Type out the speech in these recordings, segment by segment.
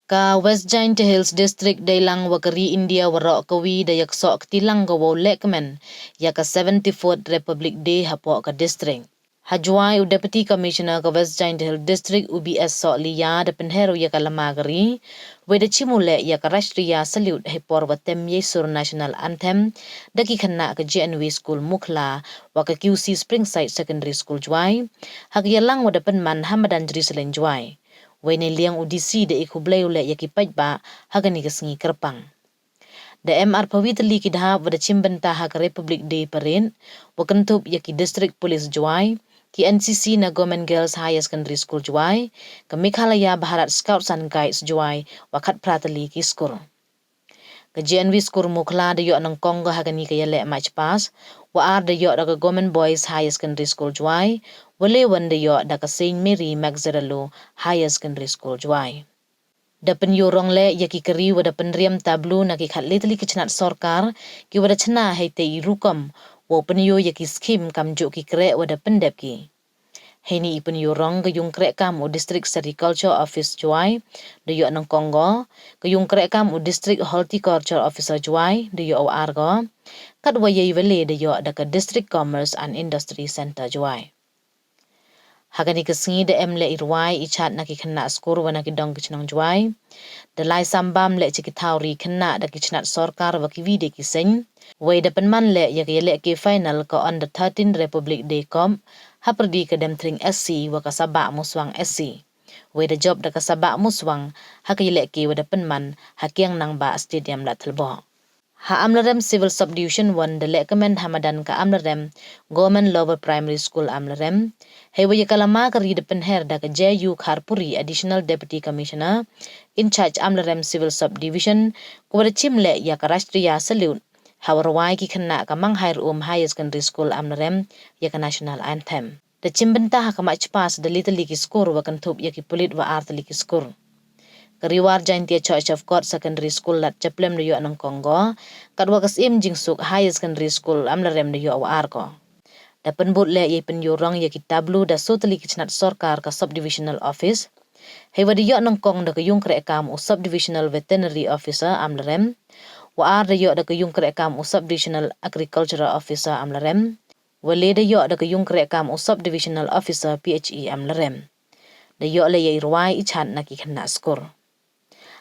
Ka West Jaiñtia Hills District dailang wakari India warok kawi dayak sok tilang gawo lehkmen ya ka 74th Republic Day hapok ka district. Hajuai u Deputy Commissioner ka West Jaiñtia Hills District UBS sok liya da penhero ya ka lamagari weda chimule ya ka Rashtriya Salute hepor watem yesur National Anthem daki khanna ka JNW School Mukhla wa ka QC Springside Secondary School juai hak yalang wada penman Hamadan Jerusalem juai. Wene liang udisi de ikublay ule yakipaj ba hagani kasengi kerpang. Da MR pawitali kidha wada chimbenta hak Republic Day Parade wakantup yaki District Police juai ki NCC na Government Girls Higher Secondary School juai ke Meghalaya Bharat Scouts and Guides juai wakat pratali ki skor. Ke JNW School Mukhla da yok nang Kongo hagani kaya le match pass wa ar da yok da Government Boys Higher Secondary School juai wale wanda yo da ka Saint Mary Magdalene Higher Secondary School juai. Da penyorong le yaki keri wada penriam tablu na ki khatletli kichnat sorkar ki wada chna heite irukom wo penyo yaki skim kamjo ki kre wada pendep ki. Heni penyorong ke yung kre kam u District Agriculture Office juai da yo nang Kongo ke yung kre kam u District Horticulture Officer juai da yo argo kat waye wale da yo da ka District Commerce and Industry Center juai. Hagani kesengi de emle irwai ichat na ki kena skor wana ki dong kichnang juai. De lai sambam le ciki tauri kena da kichnat sorkar wa ki vide ki seng. Wai da penman le ya ki le ki final ko under 13 Republic Day Comp. Haperdi ke demtring SC wa ka sabak muswang SC. Wai da job da ka sabak muswang haki le ki wa da penman hakiang nang ba stadium la telbo. Ha Amlarem Civil Subdivision 1 de lehkmen Hamadan ka Amlarem Government Lower Primary School Amlarem hewa ya kalama kari de penher da ka JU Kharpuri Additional Deputy Commissioner in charge Amlarem Civil Subdivision ko wada chimle ya ka Rashtriya Salute hawarwai ki khanna ka Manghair Higher Secondary School Amlarem ya ka National Anthem da chimbenta ha ka match pass de little ki score wa kan thup ya ki pulit wa artli ki score. Kariwar Jaiñtia Church of God Secondary School lat chaplem de yo nang Kongo kadwa kasim jingsuk Higher Secondary School Amlarem de yo wa arko da penbut le ye penyorong ye kitablu da sotali kichnat sorkar ka subdivisional office hewa de yo nang Kong da kayung kre kam u subdivisional veterinary officer Amlarem wa ar de yo da kayung kre kam u subdivisional agricultural officer Amlarem wale de yo da kayung kre kam u subdivisional officer PHE Amlarem de yo le ye irwai ichan na ki khanna skor.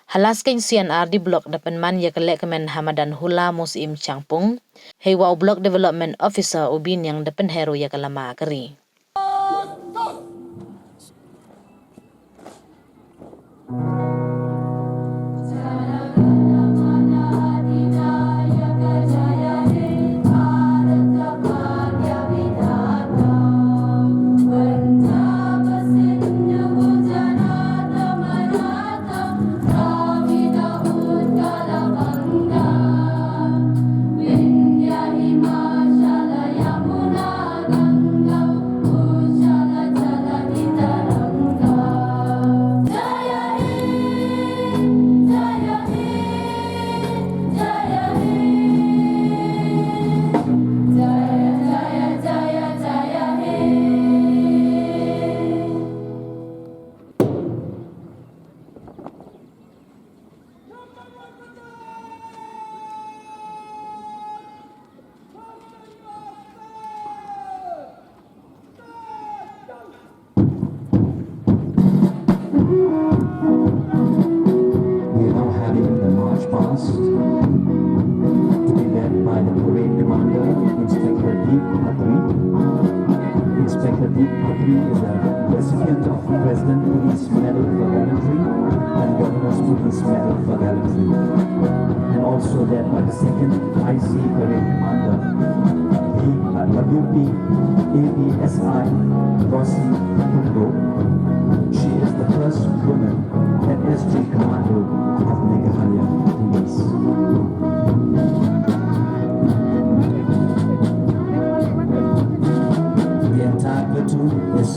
Halas keng CNR di blok dapan man ya lehkmen Hamadan Hula Musim Changpung hewa block development officer ubin yang dapan hero ya lama keri. Inspector Deep Patri is a recipient of President Police Medal for Gallantry and Governor's Police Medal for Gallantry, and also led by the second IC Parade Commander, WP ABSI Rossi Kundo. She is the first woman at SG Commando of Meghalaya Police. The entire platoon is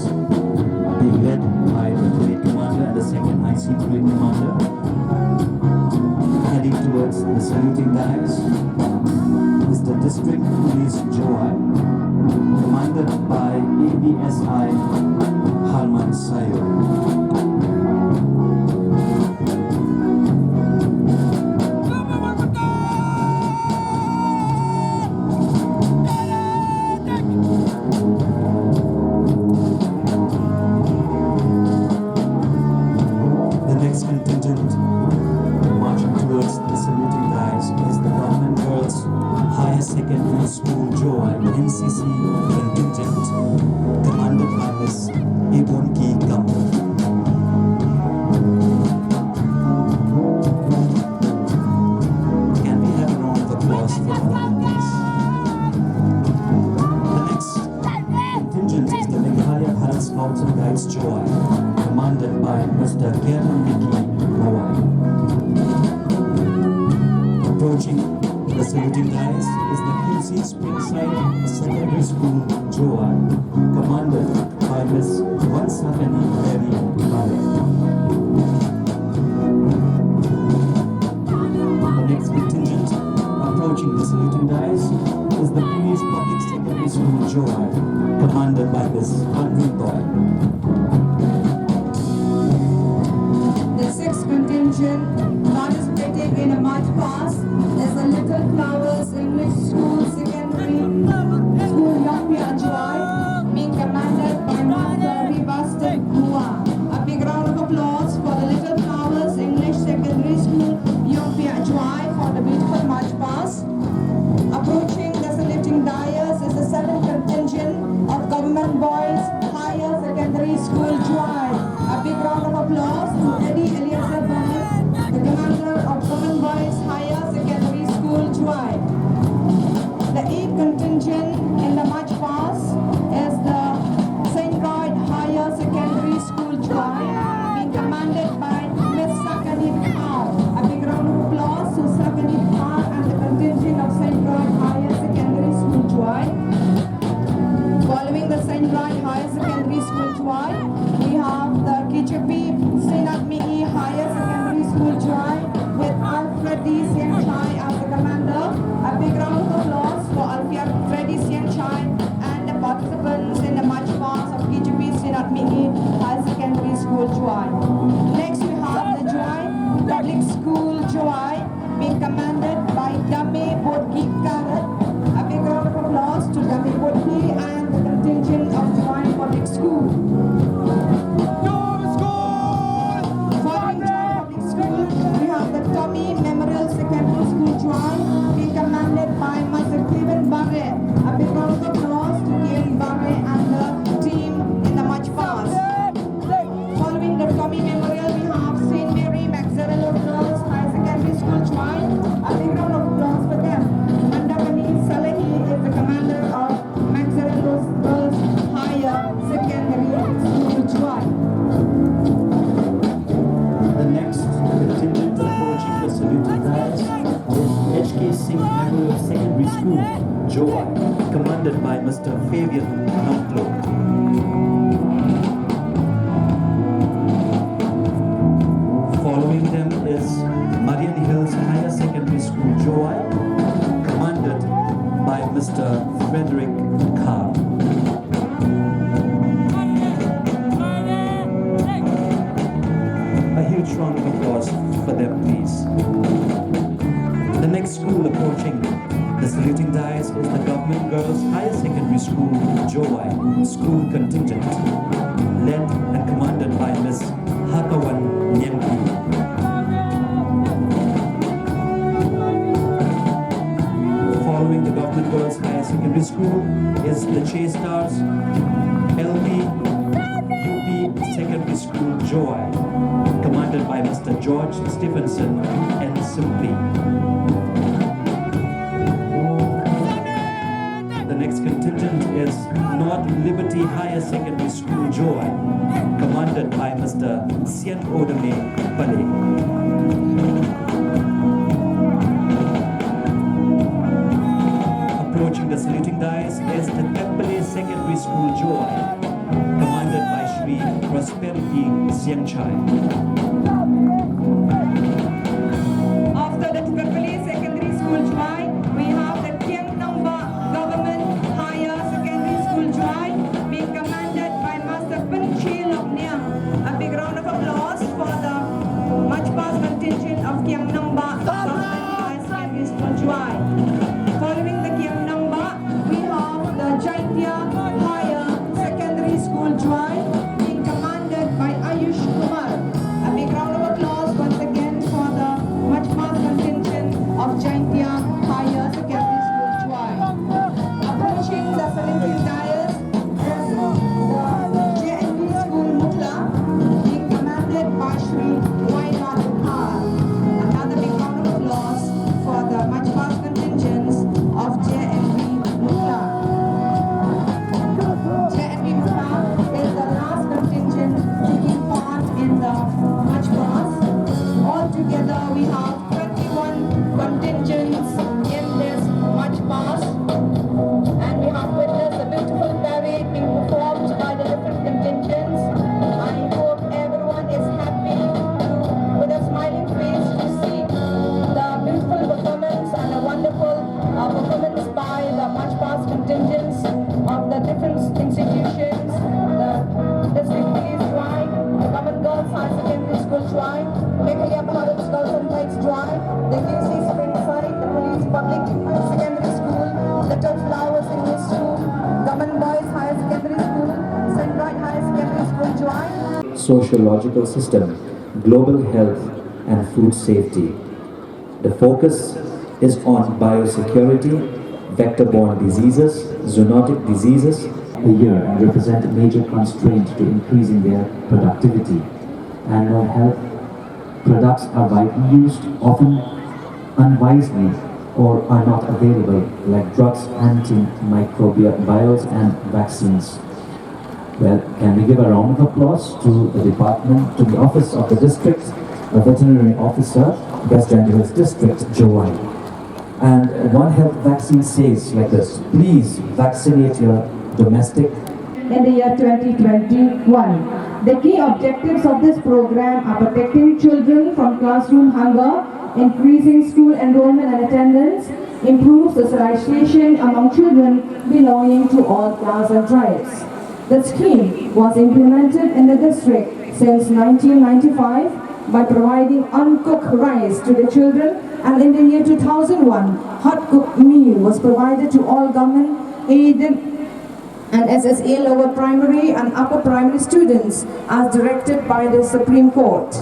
being led by the parade commander and the second IC parade commander, heading towards the saluting guys is the District Police Joy, commanded by ABSI Harman Sayo. NCC contingent commanded by Miss Ibonki Kam. Can we have a round of applause for all of these? The next contingent is the Meghalaya Bharat Scouts and Guides Joy, commanded by Mr. Kerman Vicky Mawai. Approaching the saluting guys is the QC Springside Secondary School Joy, commanded by Miss Vansakani Devi Bale. The next contingent approaching the saluting guys is the Police Public Secondary School Joy, commanded by Miss Andrew Toy. The sixth contingent participating in a march past is the Little Flowers English School Secondary School Youngpia Joy, being commanded by Master Rivastik Hua. A big round of applause for the Little Flowers English Secondary School Youngpia Joy for the beautiful march past. Approaching the saluting dais is the seventh contingent of Government Boys Higher Secondary School Joy. A big round of applause to Eddie Eliezer Bennett, the commander of Government Boys Higher Secondary School Joy. The eighth contingent in the march past is the St. Royd Higher Secondary School Joy, being commanded by Miss Sakani Kaur. A big round of applause to Sakani Kaur and the contingent of St. Royd Higher Secondary School Joy. Following the St. Royd Higher Secondary School Joy, we have the Kichapi Sinat Mii Higher Secondary School Joy with Alfred D. Siang Chai as the commander. A big round of applause for Alfred D. Siang Chai and the participants in the march past of Kichapi Sinat Mii Higher Secondary School Joy. Next we have the Joy Public School Joy being commanded by Dame Bodki Karat. A big round of applause to Dame Bodki and the contingent of Joy Public School. Following Joy Public School, we have the Tommy Memorial Secondary School Joy being commanded by Master Kevin Barre. A big round of applause to Kevin Barre and the team in the march past. Following the Tommy Memorial, we have St. Mary Maxarello Girls High Secondary School Joy. A big round of applause for them. Mandakani Salehi is the commander of Maxarello Girls Higher Secondary School Joy. The next contingent approaching the saluting guys is HK Singh Memorial Secondary School, Joy, commanded by Mr. Fabian Nontlo. Following them is Marian Hills Higher Secondary School, Joy, commanded by Mr. Frederick Carr. A huge round of applause for them, please. The next school approaching the saluting dais is the Government Girls Higher Secondary School, Joy, school contingent, led and commanded by Miss Hakawan Nyemki. Following the Government Girls Higher Secondary School is the Che Stars LB UP Secondary School, Joy, commanded by Mr. George Stephenson and Simply. The next contingent is North Liberty Higher Secondary School, Joy, commanded by Mr. Sian Odame Pale. Approaching the saluting dais is the Tempele Secondary School, Joy, commanded by Shri Prosperity Siang Chai. After the Tripoli Secondary School Joy, we have the Kiang Namba Government Higher Secondary School Joy being commanded by Master Pinchi Lopniang. A big round of applause for the march past contingent of Kiang Namba Government Higher Secondary School Joy. Following the Kiang Namba, we have the Jaiñtia Higher Secondary School Joy being commanded by Ayush Kumar. A we have 21 contingents in this march past, and we have witnessed a beautiful parade being performed by the different contingents. I hope everyone is happy with a smiling face to see the beautiful performance and a wonderful performance by the march past contingents of the different institutions, the district police drive, the Government Girls High Secondary School drive, Meghalaya Bharat Girls and Boys drive, the UC Springside, the Police Public Secondary School, Little Flowers English School, Government Boys Higher Secondary School, St. Bright Higher Secondary School drive. Sociological system, global health and food safety. The focus is on biosecurity, vector-borne diseases, zoonotic diseases a year and represent a major constraint to increasing their productivity. Animal health products are widely used, often unwisely, or are not available, like drugs, antimicrobials and vaccines. Well, can we give a round of applause to the department, to the office of the district, a veterinary officer, West Jaiñtia Hills District, Jawai. And One Health vaccine says like this: please vaccinate your domestic. In the year 2021. The key objectives of this program are protecting children from classroom hunger, increasing school enrollment and attendance, improve socialization among children belonging to all class and tribes. The scheme was implemented in the district since 1995 by providing uncooked rice to the children, and in the year 2001, hot cooked meal was provided to all government aided and SSA lower primary and upper primary students as directed by the Supreme Court.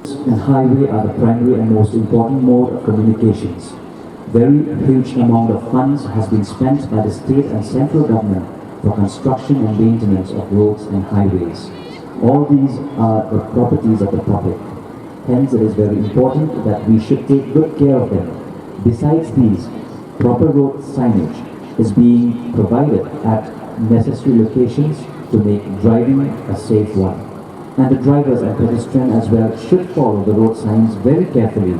And highway are the primary and most important mode of communications. Very huge amount of funds has been spent by the state and central government for construction and maintenance of roads and highways. All these are the properties of the public. Hence, it is very important that we should take good care of them. Besides these, proper road signage is being provided at necessary locations to make driving a safe one. And the drivers and pedestrians as well should follow the road signs very carefully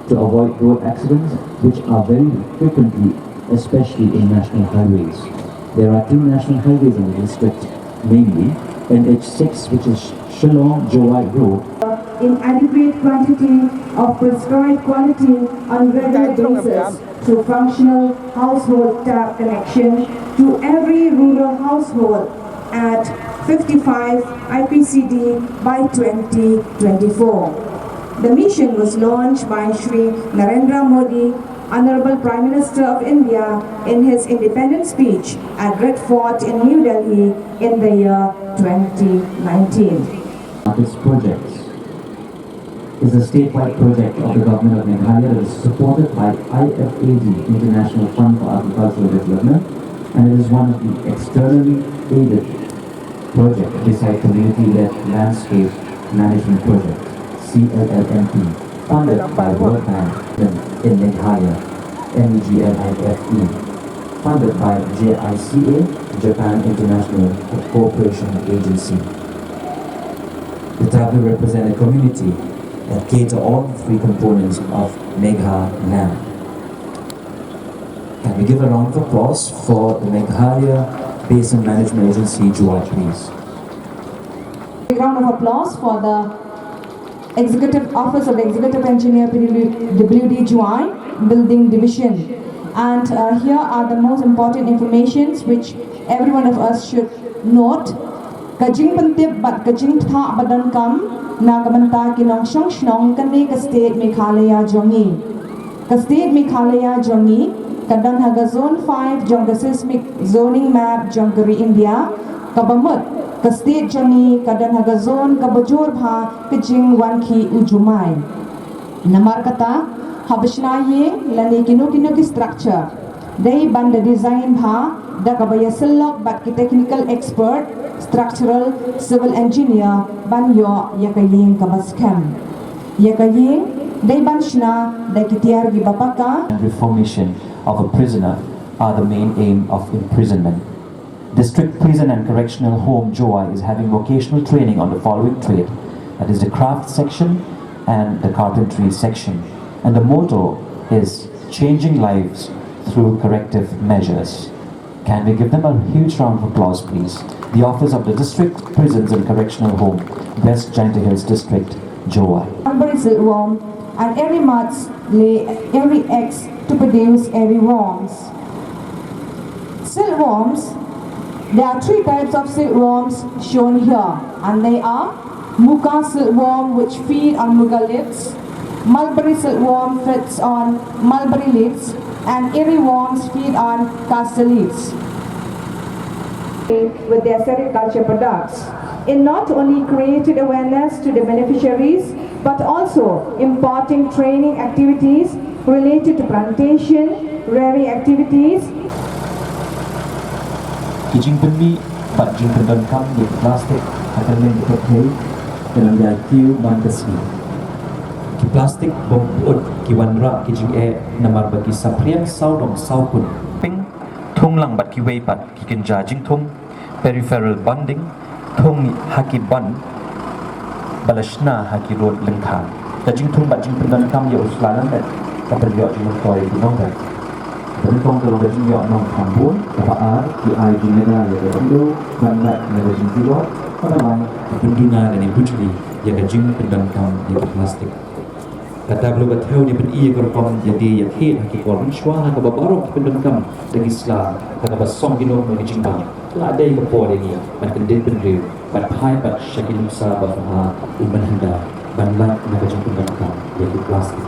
to avoid road accidents, which are very frequently, especially in national highways. There are 2 national highways in the district, mainly NH6, which is Shillong-Jawai Road. Inadequate quantity of prescribed quality on regular basis through functional household tap connection to every rural household at 55 IPCD by 2024. The mission was launched by Shri Narendra Modi, Honorable Prime Minister of India, in his independence speech at Red Fort in New Delhi in the year 2019. This project is a statewide project of the government of Meghalaya that is supported by IFAD, International Fund for Agricultural Development, and it is one of the externally aided projects beside community-led landscape management project, CLLMP, funded by World Bank in Meghalaya, MEGLIFE, funded by JICA, Japan International Cooperation Agency. The tab will represent a community that cater all 3 components of Meghalaya. Can we give a round of applause for the Meghalaya Basin Management Agency, Jawai, please? A round of applause for the Executive Office of the Executive Engineer WD Jawai Building Division. And here are the most important informations which every one of us should note. Kajing pentip bat kajing tha badan kam na kamanta kinong shong shnong kane ka state Meghalaya jongi. Ka state Meghalaya jongi kadan haga zone 5 jong the seismic zoning map jongkari India kabamut ka state jongi kadan haga zone kabajor bha kajing wanki ujumai. Namar kata habishna ye lani kino ki structure. They ban the design bha da kabaya selok bat ki technical expert structural civil engineer ban yo yakaying kabaskem yakaying they ban shna da kitiar gi bapaka. Reformation of a prisoner are the main aim of imprisonment. District Prison and Correctional Home Jawai is having vocational training on the following trade, that is the craft section and the carpentry section. And the motto is changing lives through corrective measures. Can we give them a huge round of applause, please? The Office of the District Prisons and Correctional Home, West Jaiñtia Hills District, Joy. Mulberry silkworm and every moths lay every eggs to produce every worms. Silkworms, there are three types of silkworms shown here, and they are muka silkworm, which feed on muka leaves, mulberry silkworm feeds on mulberry leaves, and earworms feed on castor leaves. With their sericulture products, it not only created awareness to the beneficiaries, but also imparting training activities related to plantation, rearing activities. Kijing penmi, pat jing pendon kam di plastik akan menjadi dalam jaltiu bangkesi. Ki plastik bomput ki wanra kijing namar bagi sapriang saudong saupun. Ping thung lang bat ki wei pat ki kenja jing thung peripheral bonding thung ni haki ban balashna haki road lengkha. Ta jing thung bat jing pendon kam yo uslanan dat kaperyo jing toy di nongkat. Berikong kalau gaji yang nong kampun, kapaan, di ID negara yang berbentuk, banyak negara jiwa, orang penduduknya dan ibu jeli yang gaji pendangkam di plastik. Kata belum tahu ni pen iya korkom jadi yang hit haki korban syuah nak babarok pendangkam dengan Islam kata basong gino mengaji bang. Lah ada yang berpor ini, macam dia pendiri, berpai ber syakil musa berfaham uman hendak banyak negara pendangkam di plastik.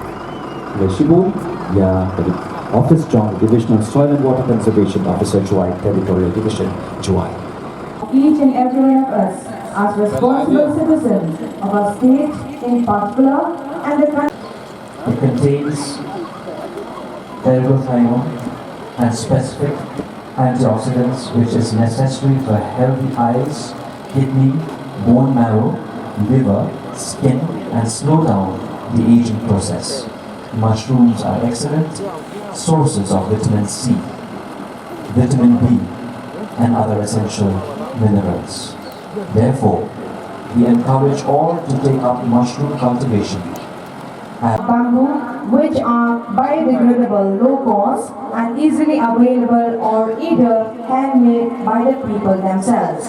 Leshibun ya dari Office Joint Divisional Soil and Water Conservation Officer, Joy Territorial Division, Joy. Each and every one of us as responsible citizens of our state in particular and the country. It contains ergothionein and specific antioxidants which is necessary for healthy eyes, kidney, bone marrow, liver, skin and slow down the aging process. Mushrooms are excellent sources of vitamin C, vitamin B, and other essential minerals. Therefore, we encourage all to take up mushroom cultivation. Bamboo, which are biodegradable, low cost, and easily available, or either handmade by the people themselves.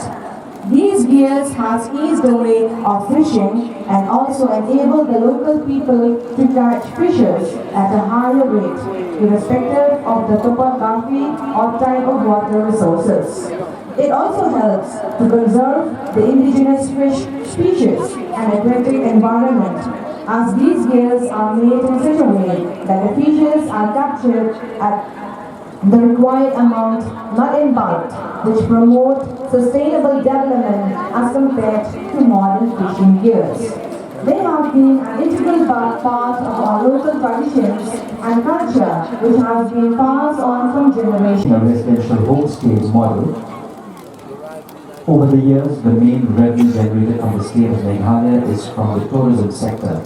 These gears has eased the way of fishing and also enabled the local people to catch fishes at a higher rate, irrespective of the topography or type of water resources. It also helps to conserve the indigenous fish species and aquatic environment, as these gears are made in such a way that the fishes are captured at the required amount, not in bulk, which promote sustainable development as compared to modern fishing gears. They have been an integral part of our local traditions and culture, which has been passed on from generation. A residential homestay model. Over the years, the main revenue generated from the state of Meghalaya is from the tourism sector.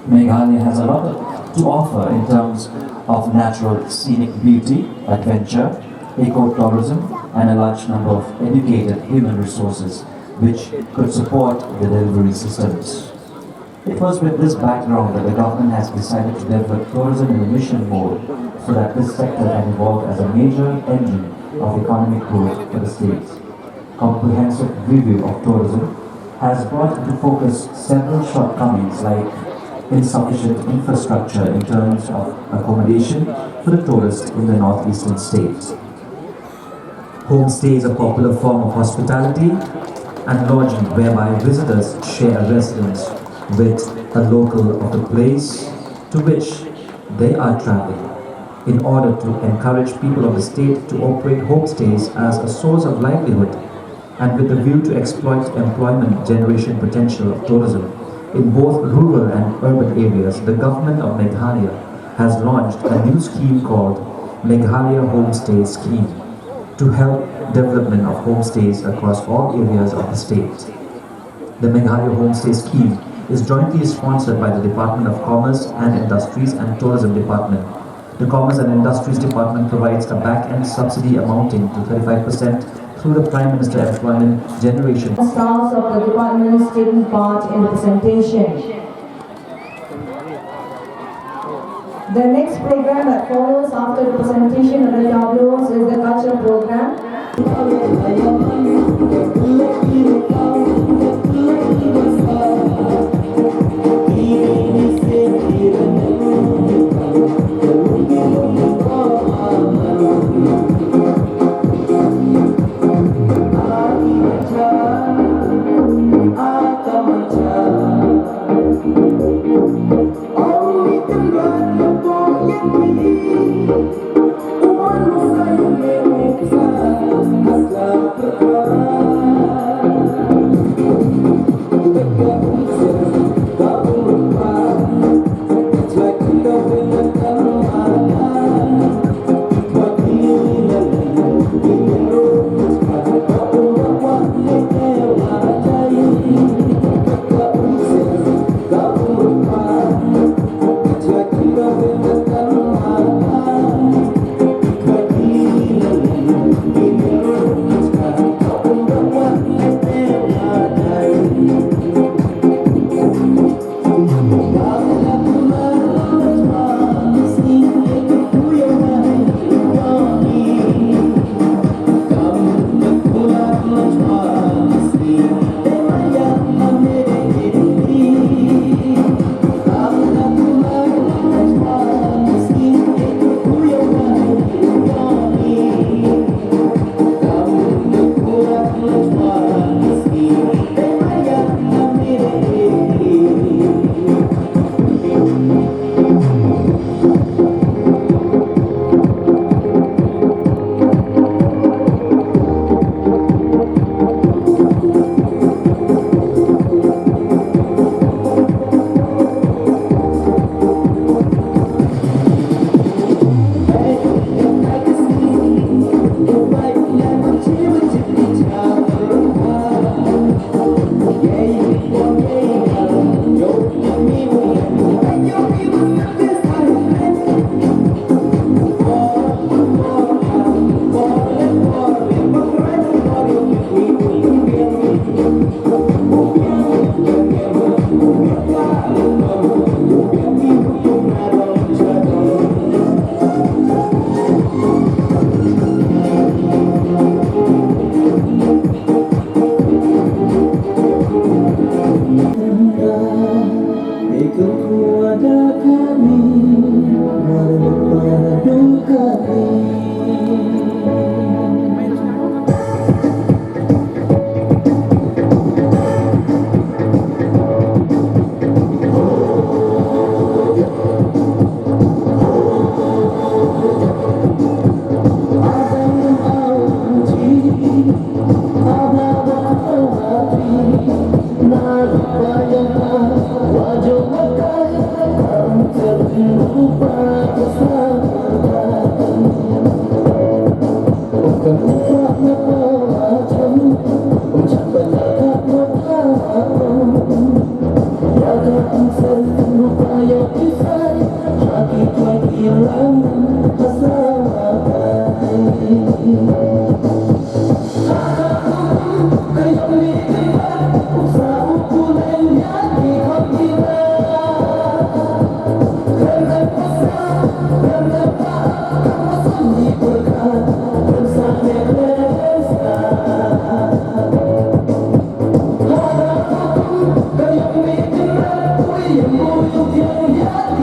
Meghalaya has a lot to offer in terms of natural scenic beauty, adventure, eco-tourism, and a large number of educated human resources which could support the delivery systems. It was with this background that the government has decided to develop tourism in a mission mode so that this sector can evolve as a major engine of economic growth for the state. Comprehensive review of tourism has brought into focus several shortcomings like insufficient infrastructure in terms of accommodation for the tourists in the northeastern states. Homestay is a popular form of hospitality and lodging whereby visitors share a residence with a local of the place to which they are traveling in order to encourage people of the state to operate homestays as a source of livelihood and with the view to exploit employment generation potential of tourism. In both rural and urban areas, the government of Meghalaya has launched a new scheme called Meghalaya Homestay Scheme to help development of homestays across all areas of the state. The Meghalaya Homestay Scheme is jointly sponsored by the Department of Commerce and Industries and Tourism Department. The Commerce and Industries Department provides a back-end subsidy amounting to 35% through the Prime Minister Employment Generation. Staffs of the departments taking part in the presentation. The next program that follows after the presentation of the tableaus is the culture program. Yeah.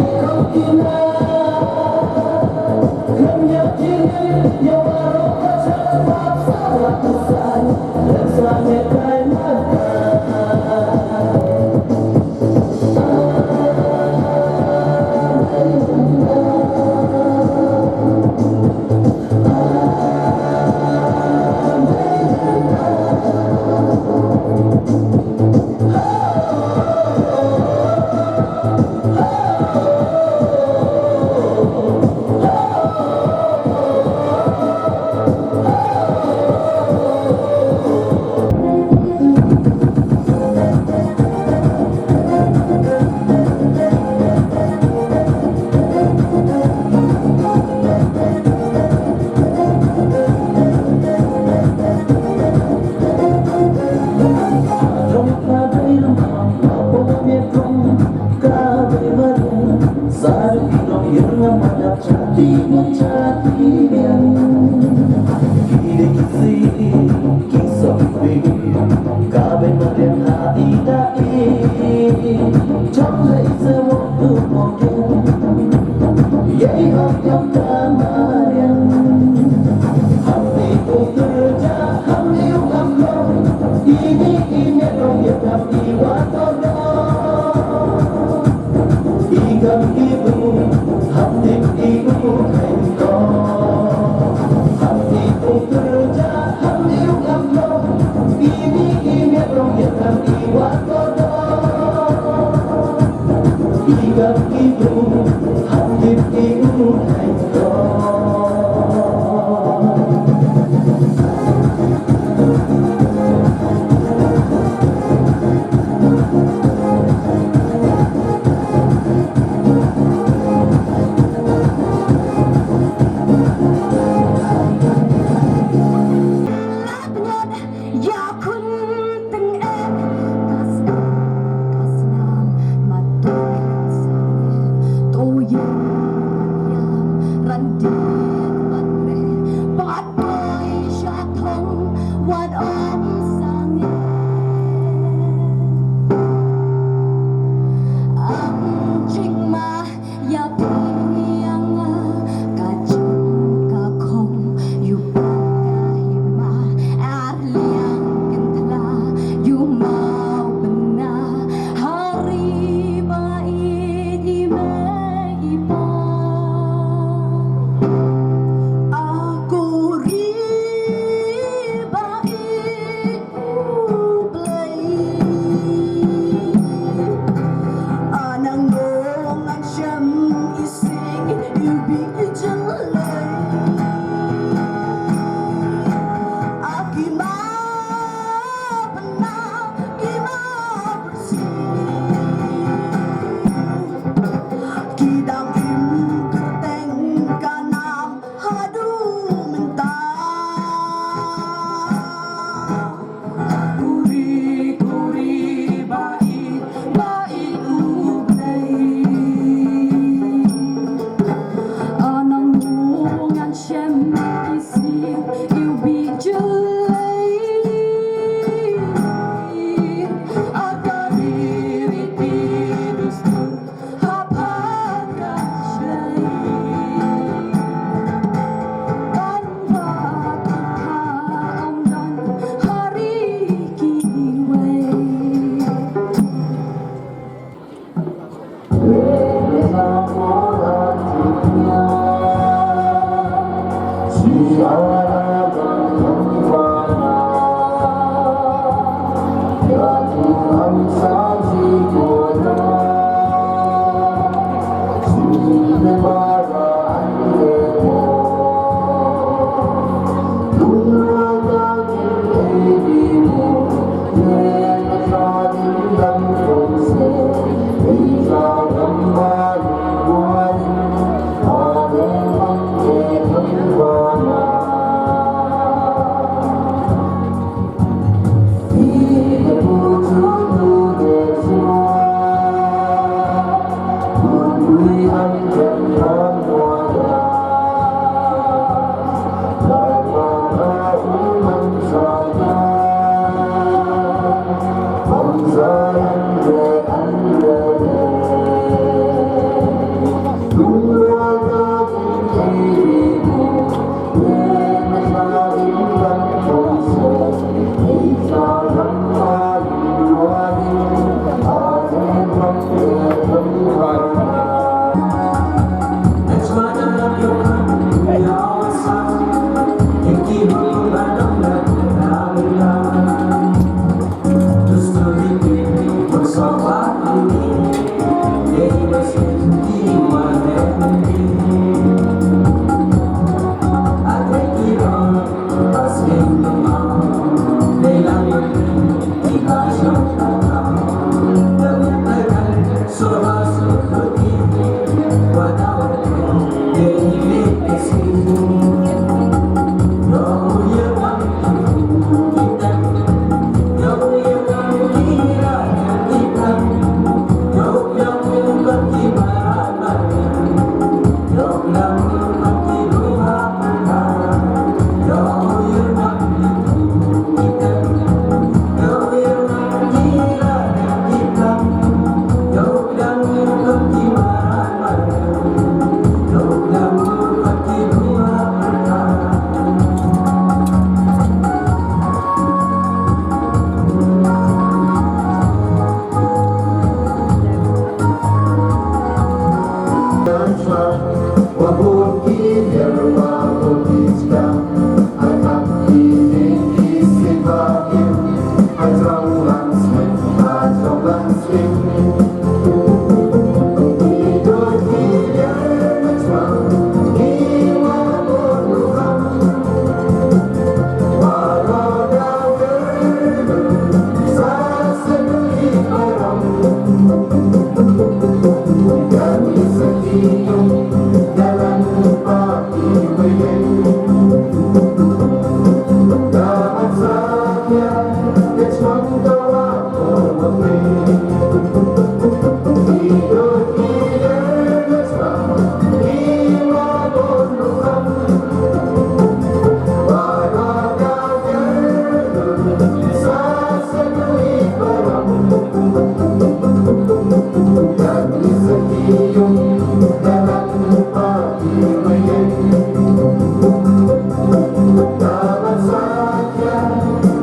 Hãy subscribe cho kênh Ghiền Mì Gõ để không bỏ lỡ Hãy subscribe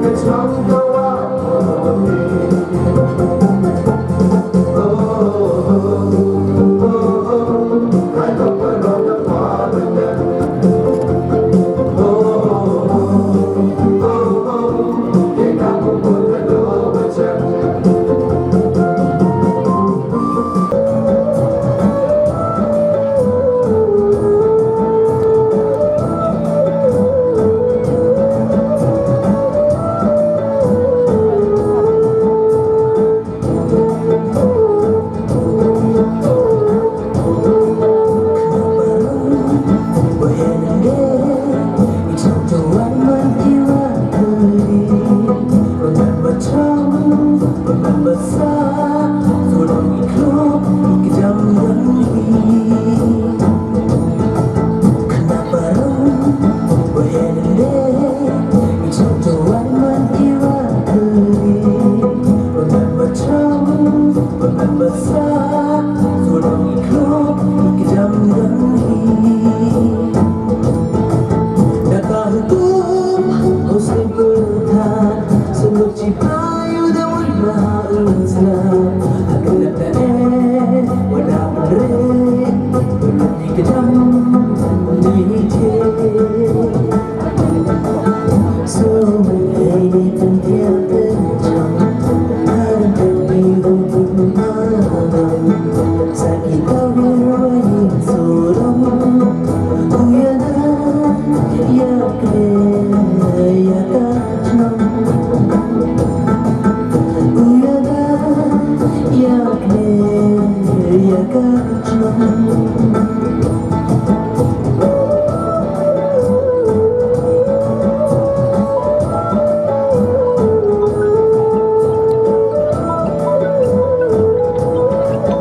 cho kênh Ghiền Mì Gõ để không bỏ lỡ